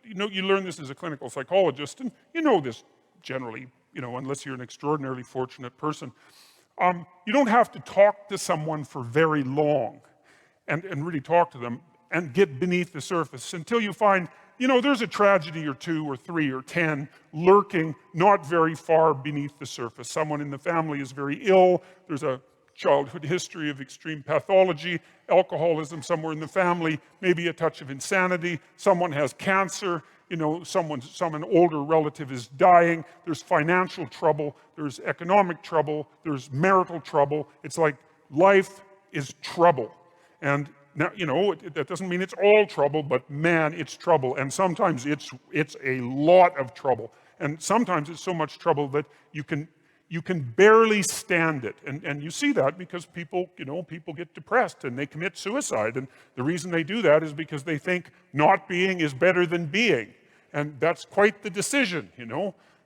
you learn this as a clinical psychologist, and you know this generally, unless you're an extraordinarily fortunate person. You don't have to talk to someone for very long and really talk to them and get beneath the surface until you find, there's a tragedy or two or three or 10 lurking not very far beneath the surface. Someone in the family is very ill. There's a childhood history of extreme pathology, alcoholism somewhere in the family, maybe a touch of insanity. Someone has cancer. An older relative is dying. There's financial trouble. There's economic trouble. There's marital trouble. It's like life is trouble. And now, that doesn't mean it's all trouble, but man, it's trouble. And sometimes it's a lot of trouble. And sometimes it's so much trouble that you can barely stand it. And you see that because people get depressed and they commit suicide. And the reason they do that is because they think not being is better than being. And that's quite the decision,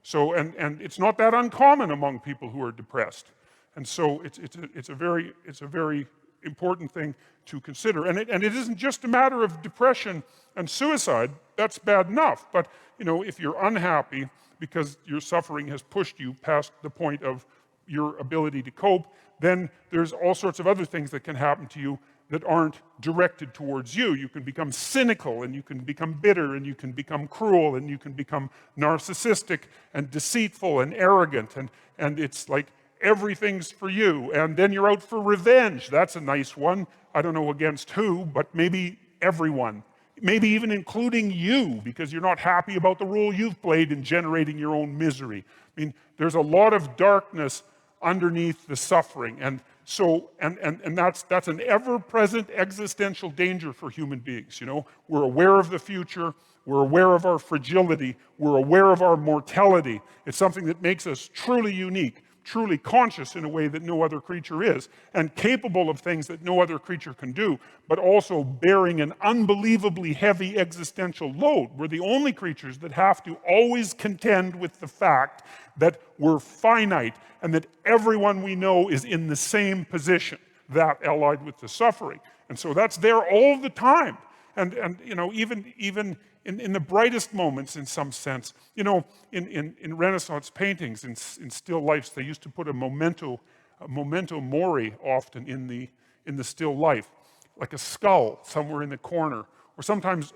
So, and it's not that uncommon among people who are depressed. And so it's a very important thing to consider. And it isn't just a matter of depression and suicide. That's bad enough. But, if you're unhappy because your suffering has pushed you past the point of your ability to cope, then there's all sorts of other things that can happen to you that aren't directed towards you. You can become cynical, and you can become bitter, and you can become cruel, and you can become narcissistic and deceitful and arrogant, and it's like everything's for you. And then you're out for revenge. That's a nice one. I don't know against who, but maybe everyone. Maybe even including you, because you're not happy about the role you've played in generating your own misery. I mean, there's a lot of darkness underneath the suffering. And so, and that's an ever-present existential danger for human beings. We're aware of the future. We're aware of our fragility. We're aware of our mortality. It's something that makes us truly unique, truly conscious in a way that no other creature is, and capable of things that no other creature can do, but also bearing an unbelievably heavy existential load. We're the only creatures that have to always contend with the fact that we're finite and that everyone we know is in the same position, that allied with the suffering. And so that's there all the time. And even in the brightest moments, in some sense, in Renaissance paintings, in still lifes, they used to put a memento mori often in the still life, like a skull somewhere in the corner, or sometimes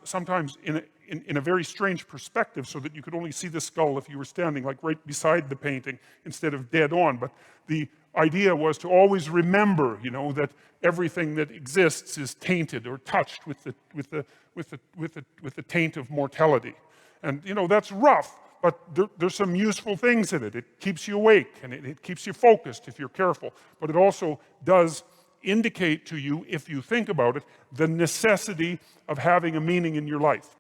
in a very strange perspective, so that you could only see the skull if you were standing like right beside the painting instead of dead on. But the idea was to always remember, that everything that exists is tainted or touched with the taint of mortality. And that's rough, but there's some useful things in it. It keeps you awake, and it keeps you focused if you're careful. But it also does indicate to you, if you think about it, the necessity of having a meaning in your life.